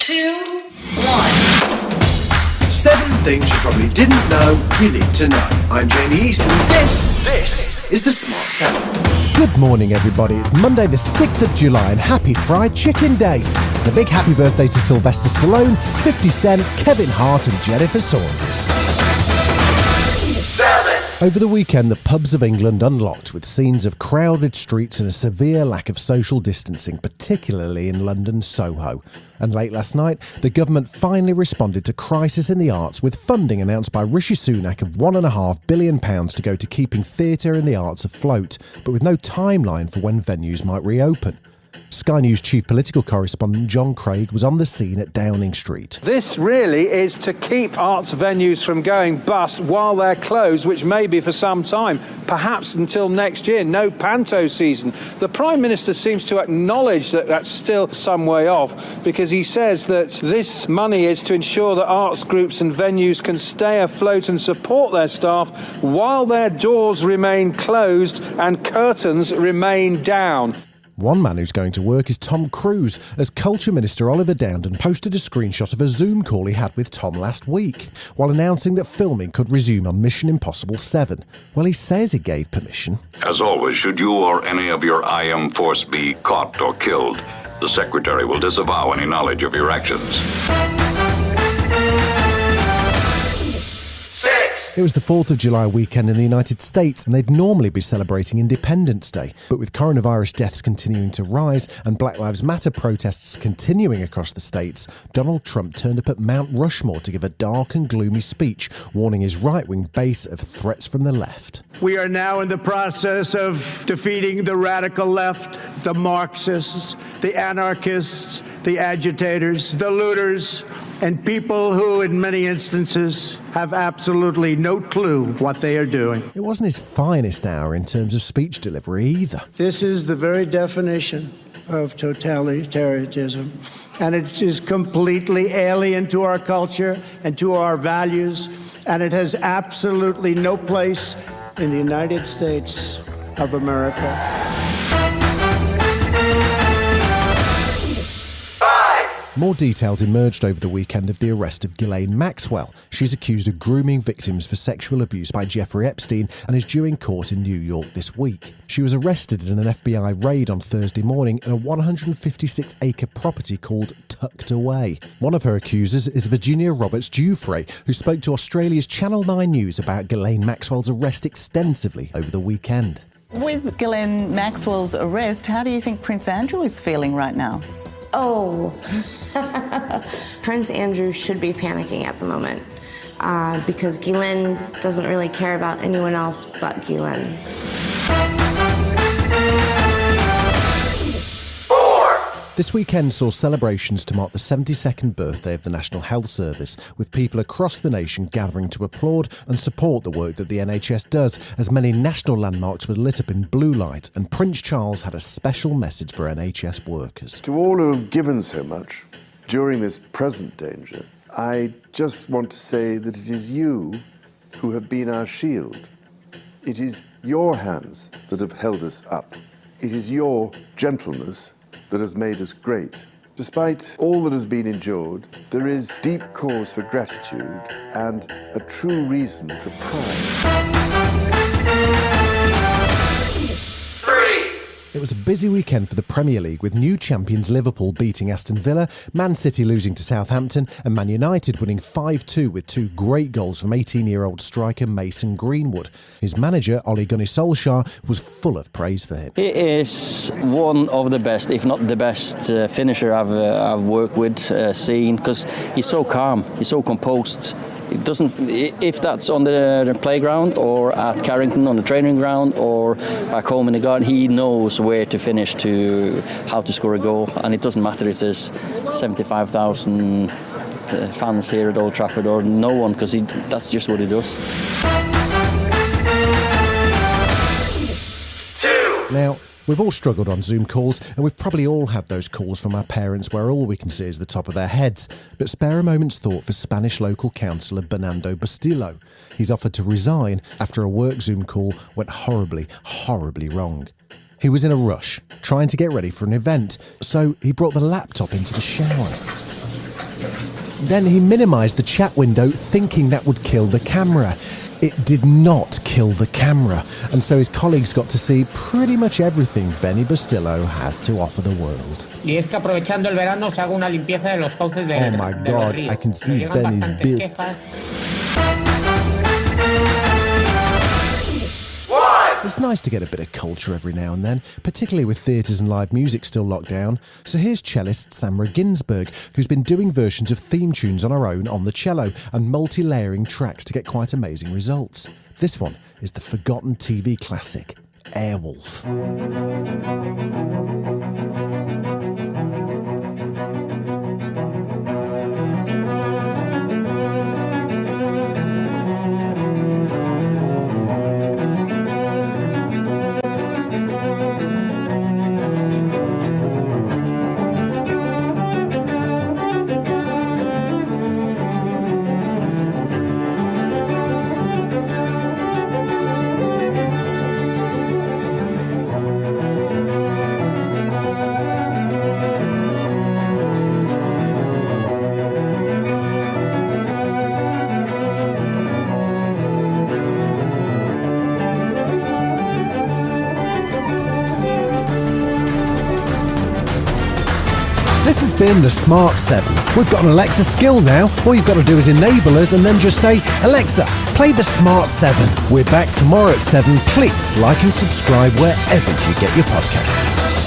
2, 1. 7 things you probably didn't know you need to know. I'm Jamie East and this is the Smart 7. Good morning, everybody. It's Monday the 6th of July and happy Fried Chicken Day. And a big happy birthday to Sylvester Stallone, 50 Cent, Kevin Hart and Jennifer Saunders. 7. Over the weekend, the pubs of England unlocked with scenes of crowded streets and a severe lack of social distancing, particularly in London's Soho. And late last night, the government finally responded to crisis in the arts with funding announced by Rishi Sunak of £1.5 billion to go to keeping theatre and the arts afloat, but with no timeline for when venues might reopen. Sky News chief political correspondent John Craig was on the scene at Downing Street. This really is to keep arts venues from going bust while they're closed, which may be for some time, perhaps until next year. No panto season. The Prime Minister seems to acknowledge that that's still some way off, because he says that this money is to ensure that arts groups and venues can stay afloat and support their staff while their doors remain closed and curtains remain down. One man who's going to work is Tom Cruise, as Culture Minister Oliver Dowden posted a screenshot of a Zoom call he had with Tom last week, while announcing that filming could resume on Mission Impossible 7. Well, he says he gave permission. As always, should you or any of your IM force be caught or killed, the Secretary will disavow any knowledge of your actions. It was the 4th of July weekend in the United States, and they'd normally be celebrating Independence Day. But with coronavirus deaths continuing to rise and Black Lives Matter protests continuing across the states, Donald Trump turned up at Mount Rushmore to give a dark and gloomy speech, warning his right-wing base of threats from the left. We are now in the process of defeating the radical left, the Marxists, the anarchists, the agitators, the looters, and people who, in many instances, have absolutely no clue what they are doing. It wasn't his finest hour in terms of speech delivery either. This is the very definition of totalitarianism, and it is completely alien to our culture and to our values, and it has absolutely no place in the United States of America. More details emerged over the weekend of the arrest of Ghislaine Maxwell. She's accused of grooming victims for sexual abuse by Jeffrey Epstein and is due in court in New York this week. She was arrested in an FBI raid on Thursday morning at a 156-acre property called Tucked Away. One of her accusers is Virginia Roberts-Giuffre, who spoke to Australia's Channel 9 News about Ghislaine Maxwell's arrest extensively over the weekend. With Ghislaine Maxwell's arrest, how do you think Prince Andrew is feeling right now? Oh, Prince Andrew should be panicking at the moment because Ghislaine doesn't really care about anyone else but Ghislaine. This weekend saw celebrations to mark the 72nd birthday of the National Health Service, with people across the nation gathering to applaud and support the work that the NHS does, as many national landmarks were lit up in blue light, and Prince Charles had a special message for NHS workers. To all who have given so much during this present danger, I just want to say that it is you who have been our shield. It is your hands that have held us up. It is your gentleness that has made us great. Despite all that has been endured, there is deep cause for gratitude and a true reason for pride. It was a busy weekend for the Premier League, with new champions Liverpool beating Aston Villa, Man City losing to Southampton, and Man United winning 5-2 with 2 great goals from 18-year-old striker Mason Greenwood. His manager, Ole Gunnar Solskjaer, was full of praise for him. He is one of the best, if not the best finisher I've worked with, seen, because he's so calm, he's so composed. It doesn't, if that's on the playground or at Carrington on the training ground or back home in the garden, he knows where to finish, to how to score a goal, and it doesn't matter if there's 75,000 fans here at Old Trafford or no one, because that's just what he does. Now, we've all struggled on Zoom calls, and we've probably all had those calls from our parents where all we can see is the top of their heads. But spare a moment's thought for Spanish local councillor Bernardo Bustillo. He's offered to resign after a work Zoom call went horribly wrong. He was in a rush, trying to get ready for an event, so he brought the laptop into the shower. Then he minimised the chat window, thinking that would kill the camera. It did not kill the camera, and so his colleagues got to see pretty much everything Benny Bustillo has to offer the world. Oh my God, I can see Benny's bits. It's nice to get a bit of culture every now and then, particularly with theatres and live music still locked down. So here's cellist Samra Ginsberg, who's been doing versions of theme tunes on her own on the cello and multi-layering tracks to get quite amazing results. This one is the forgotten TV classic, Airwolf. This has been the Smart 7. We've got an Alexa skill now. All you've got to do is enable us and then just say, Alexa, play the Smart 7. We're back tomorrow at 7. Please like and subscribe wherever you get your podcasts.